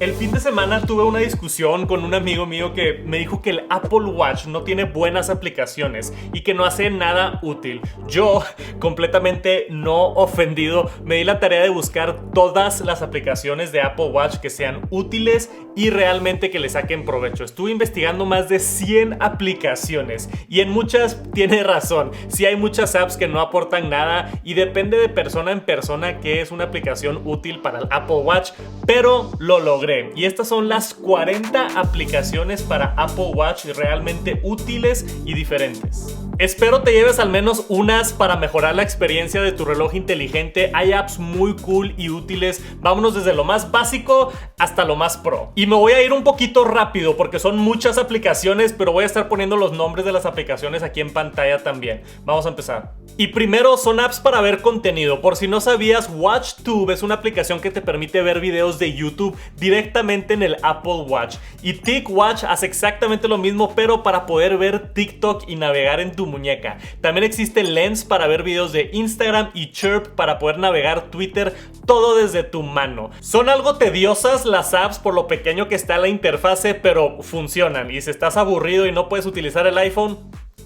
El fin de semana tuve una discusión con un amigo mío que me dijo que el Apple Watch no tiene buenas aplicaciones y que no hace nada útil. Yo, completamente no ofendido, me di la tarea de buscar todas las aplicaciones de Apple Watch que sean útiles y realmente que le saquen provecho. Estuve investigando más de 100 aplicaciones y en muchas tiene razón. Sí hay muchas apps que no aportan nada y depende de persona en persona qué es una aplicación útil para el Apple Watch, pero lo logré. Y estas son las 40 aplicaciones para Apple Watch realmente útiles y diferentes. Espero te lleves al menos unas para mejorar la experiencia de tu reloj inteligente. Hay apps muy cool y útiles. Vámonos desde lo más básico hasta lo más pro. Y me voy a ir un poquito rápido porque son muchas aplicaciones, pero voy a estar poniendo los nombres de las aplicaciones aquí en pantalla también. Vamos a empezar. Y primero son apps para ver contenido. Por si no sabías, WatchTube es una aplicación que te permite ver videos de YouTube directamente en el Apple Watch. Y TicWatch hace exactamente lo mismo, pero para poder ver TikTok y navegar en tu muñeca. También existe Lens para ver videos de Instagram y Chirp para poder navegar Twitter, todo desde tu mano. Son algo tediosas las apps por lo pequeño que está la interfase, pero funcionan. Y si estás aburrido y no puedes utilizar el iPhone,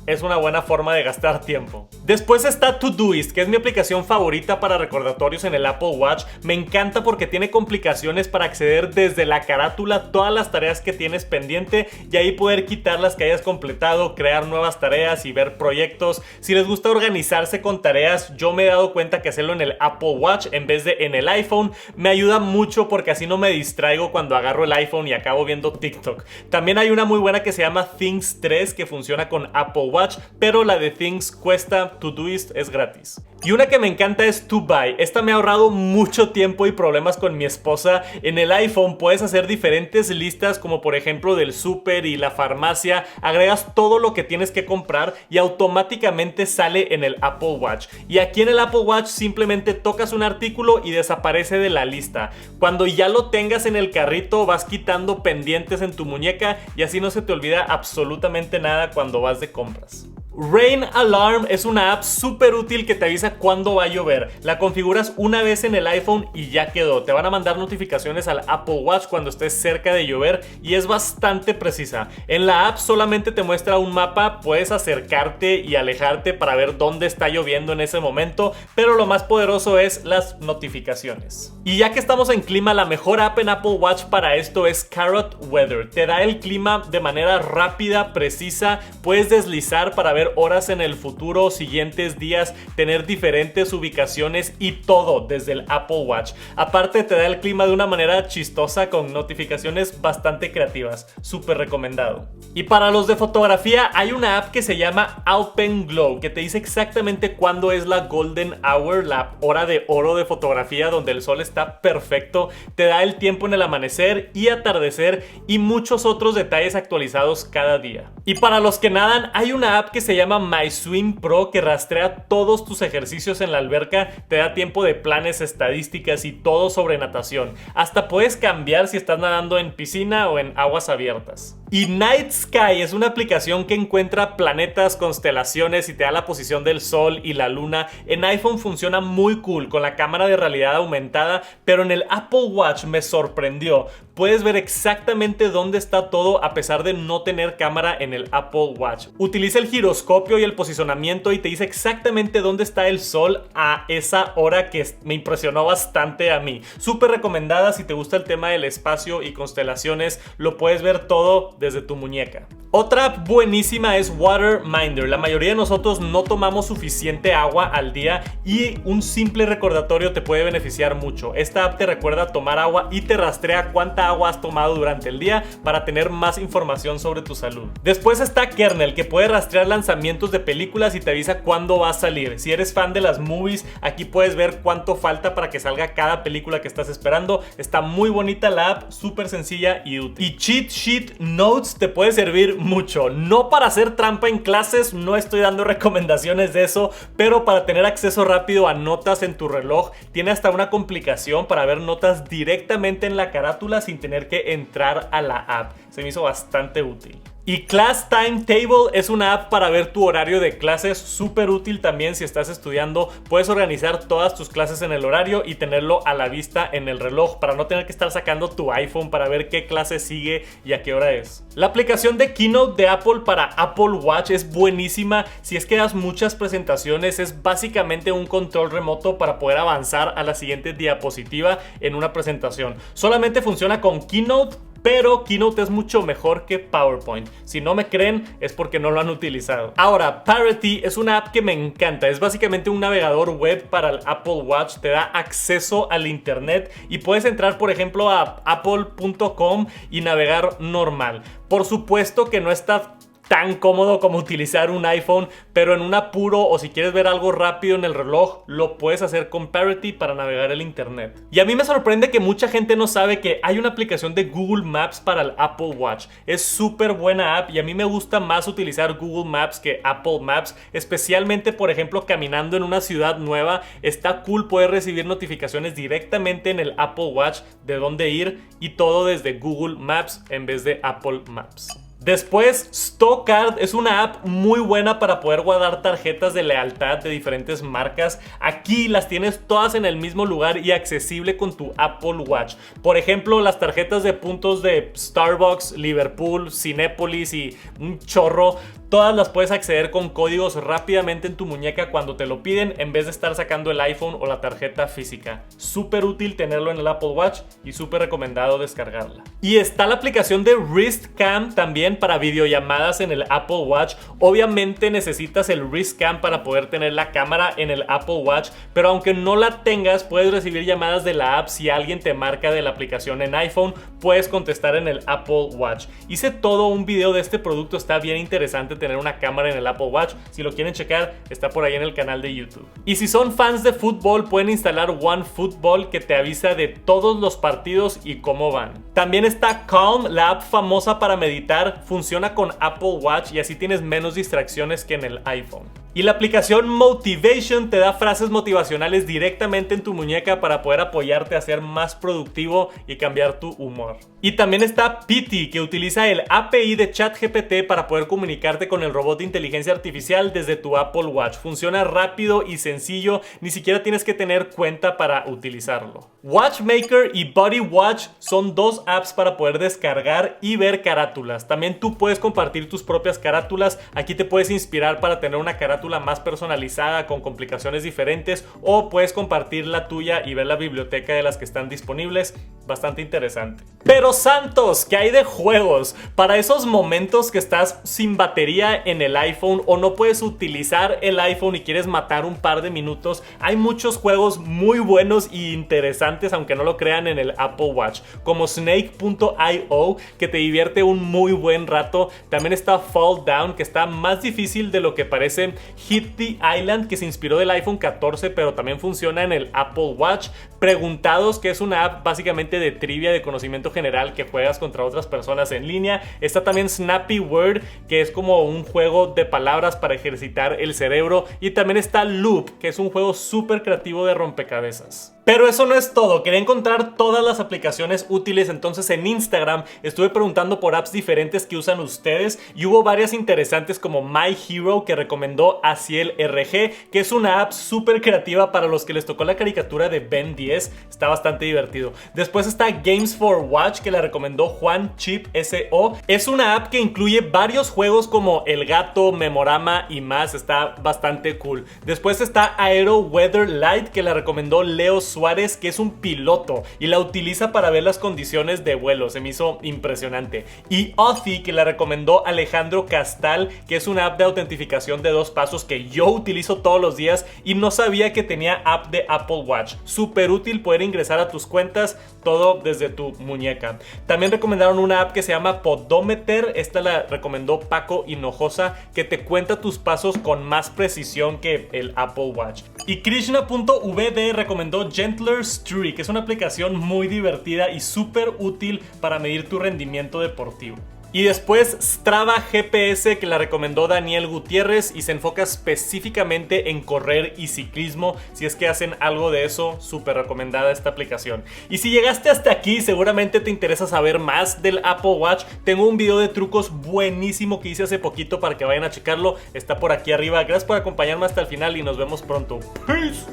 es una buena forma de gastar tiempo. Después está Todoist, que es mi aplicación favorita para recordatorios en el Apple Watch. Me encanta porque tiene complicaciones para acceder desde la carátula todas las tareas que tienes pendiente y ahí poder quitar las que hayas completado, crear nuevas tareas y ver proyectos. Si les gusta organizarse con tareas, yo me he dado cuenta que hacerlo en el Apple Watch en vez de en el iPhone me ayuda mucho porque así no me distraigo cuando agarro el iPhone y acabo viendo TikTok. También hay una muy buena que se llama Things 3 que funciona con Apple Watch, pero la de Things cuesta, Todoist es gratis. Y una que me encanta es ToBuy. Esta me ha ahorrado mucho tiempo y problemas con mi esposa. En el iPhone puedes hacer diferentes listas, como por ejemplo del súper y la farmacia. Agregas todo lo que tienes que comprar y automáticamente sale en el Apple Watch. Y aquí en el Apple Watch simplemente tocas un artículo y desaparece de la lista. Cuando ya lo tengas en el carrito, vas quitando pendientes en tu muñeca y así no se te olvida absolutamente nada cuando vas de compras. Rain Alarm es una app súper útil que te avisa cuándo va a llover. La configuras una vez en el iPhone y ya quedó. Te van a mandar notificaciones al Apple Watch cuando estés cerca de llover y es bastante precisa. En la app solamente te muestra un mapa, puedes acercarte y alejarte para ver dónde está lloviendo en ese momento, pero lo más poderoso es las notificaciones. Y ya que estamos en clima, la mejor app en Apple Watch para esto es Carrot Weather. Te da el clima de manera rápida, precisa, puedes deslizar para ver horas en el futuro, siguientes días, tener diferentes ubicaciones y todo desde el Apple Watch. Aparte te da el clima de una manera chistosa con notificaciones bastante creativas, súper recomendado. Y para los de fotografía hay una app que se llama Alpenglow que te dice exactamente cuándo es la Golden Hour, la hora de oro de fotografía donde el sol está perfecto, te da el tiempo en el amanecer y atardecer y muchos otros detalles actualizados cada día. Y para los que nadan hay una app que se llama MySwim Pro que rastrea todos tus ejercicios en la alberca, te da tiempo de planes, estadísticas y todo sobre natación. Hasta puedes cambiar si estás nadando en piscina o en aguas abiertas. Y Night Sky es una aplicación que encuentra planetas, constelaciones y te da la posición del sol y la luna. En iPhone funciona muy cool con la cámara de realidad aumentada, pero en el Apple Watch me sorprendió. Puedes ver exactamente dónde está todo a pesar de no tener cámara en el Apple Watch. Utiliza el giroscopio y el posicionamiento y te dice exactamente dónde está el sol a esa hora, que me impresionó bastante a mí. Súper recomendada si te gusta el tema del espacio y constelaciones, lo puedes ver todo desde tu muñeca. Otra app buenísima es Waterminder. La mayoría de nosotros no tomamos suficiente agua al día y un simple recordatorio te puede beneficiar mucho. Esta app te recuerda tomar agua y te rastrea cuánta agua has tomado durante el día para tener más información sobre tu salud. Después está Kernel, que puede rastrear lanzamientos de películas y te avisa cuándo va a salir. Si eres fan de las movies, aquí puedes ver cuánto falta para que salga cada película que estás esperando. Está muy bonita la app, súper sencilla y útil. Y Cheat Sheet Notes te puede servir mucho, no para hacer trampa en clases, no estoy dando recomendaciones de eso, pero para tener acceso rápido a notas en tu reloj. Tiene hasta una complicación para ver notas directamente en la carátula sin tener que entrar a la app. Se me hizo bastante útil. Y Class Timetable es una app para ver tu horario de clases, súper útil también si estás estudiando. Puedes organizar todas tus clases en el horario y tenerlo a la vista en el reloj para no tener que estar sacando tu iPhone para ver qué clase sigue y a qué hora es. La aplicación de Keynote de Apple para Apple Watch es buenísima. Si es que das muchas presentaciones, es básicamente un control remoto para poder avanzar a la siguiente diapositiva en una presentación. Solamente funciona con Keynote, pero Keynote es mucho mejor que PowerPoint. Si no me creen, es porque no lo han utilizado. Ahora, Parity es una app que me encanta. Es básicamente un navegador web para el Apple Watch. Te da acceso al internet y puedes entrar, por ejemplo, a apple.com y navegar normal. Por supuesto que no está tan cómodo como utilizar un iPhone, pero en un apuro o si quieres ver algo rápido en el reloj, lo puedes hacer con Parity para navegar el internet. Y a mí me sorprende que mucha gente no sabe que hay una aplicación de Google Maps para el Apple Watch. Es súper buena app y a mí me gusta más utilizar Google Maps que Apple Maps, especialmente, por ejemplo, caminando en una ciudad nueva. Está cool poder recibir notificaciones directamente en el Apple Watch de dónde ir y todo desde Google Maps en vez de Apple Maps. Después, Stockcard es una app muy buena para poder guardar tarjetas de lealtad de diferentes marcas. Aquí las tienes todas en el mismo lugar y accesible con tu Apple Watch. Por ejemplo, las tarjetas de puntos de Starbucks, Liverpool, Cinépolis y un chorro. Todas las puedes acceder con códigos rápidamente en tu muñeca cuando te lo piden en vez de estar sacando el iPhone o la tarjeta física. Súper útil tenerlo en el Apple Watch y súper recomendado descargarla. Y está la aplicación de WristCam también para videollamadas en el Apple Watch. Obviamente necesitas el WristCam para poder tener la cámara en el Apple Watch, pero aunque no la tengas, puedes recibir llamadas de la app. Si alguien te marca de la aplicación en iPhone, puedes contestar en el Apple Watch. Hice todo un video de este producto, está bien interesante tener una cámara en el Apple Watch. Si lo quieren checar, está por ahí en el canal de YouTube. Y si son fans de fútbol, pueden instalar OneFootball, que te avisa de todos los partidos y cómo van. También está Calm, la app famosa para meditar. Funciona con Apple Watch y así tienes menos distracciones que en el iPhone. Y la aplicación Motivation te da frases motivacionales directamente en tu muñeca para poder apoyarte a ser más productivo y cambiar tu humor. Y también está Pity, que utiliza el API de ChatGPT para poder comunicarte con el robot de inteligencia artificial desde tu Apple Watch. Funciona rápido y sencillo, ni siquiera tienes que tener cuenta para utilizarlo. Watchmaker y Body Watch son dos apps para poder descargar y ver carátulas. También tú puedes compartir tus propias carátulas. Aquí te puedes inspirar para tener una carátula más personalizada con complicaciones diferentes, o puedes compartir la tuya y ver la biblioteca de las que están disponibles. Bastante interesante. Pero santos, ¿qué hay de juegos? Para esos momentos que estás sin batería en el iPhone o no puedes utilizar el iPhone y quieres matar un par de minutos, hay muchos juegos muy buenos e interesantes, aunque no lo crean, en el Apple Watch, como Snake.io, que te divierte un muy buen rato. También está Fall Down, que está más difícil de lo que parece. Hit the Island, que se inspiró del iPhone 14 pero también funciona en el Apple Watch. Preguntados, que es una app básicamente de trivia, de conocimiento general, que juegas contra otras personas en línea. Está también Snappy Word, que es como un juego de palabras para ejercitar el cerebro. Y también está Loop, que es un juego súper creativo de rompecabezas. Pero eso no es todo, quería encontrar todas las aplicaciones útiles, entonces en Instagram estuve preguntando por apps diferentes que usan ustedes y hubo varias interesantes como My Hero, que recomendó Aciel RG, que es una app súper creativa para los que les tocó la caricatura de Ben 10, está bastante divertido. Después está Games for Watch, que la recomendó Juan Chip SO, es una app que incluye varios juegos como El Gato, Memorama y más, está bastante cool. Después está Aero Weather Light, que la recomendó Leo Suárez, que es un piloto y la utiliza para ver las condiciones de vuelo, se me hizo impresionante. Y Authy, que la recomendó Alejandro Castal, que es una app de autentificación de 2 pasos que yo utilizo todos los días y no sabía que tenía app de Apple Watch. Súper útil poder ingresar a tus cuentas, todo desde tu muñeca. También recomendaron una app que se llama Podometer, esta la recomendó Paco Hinojosa, que te cuenta tus pasos con más precisión que el Apple Watch. Y Krishna.vd recomendó Gentler Streak, que es una aplicación muy divertida y súper útil para medir tu rendimiento deportivo. Y después Strava GPS, que la recomendó Daniel Gutiérrez y se enfoca específicamente en correr y ciclismo. Si es que hacen algo de eso, súper recomendada esta aplicación. Y si llegaste hasta aquí, seguramente te interesa saber más del Apple Watch. Tengo un video de trucos buenísimo que hice hace poquito para que vayan a checarlo. Está por aquí arriba. Gracias por acompañarme hasta el final y nos vemos pronto. Peace.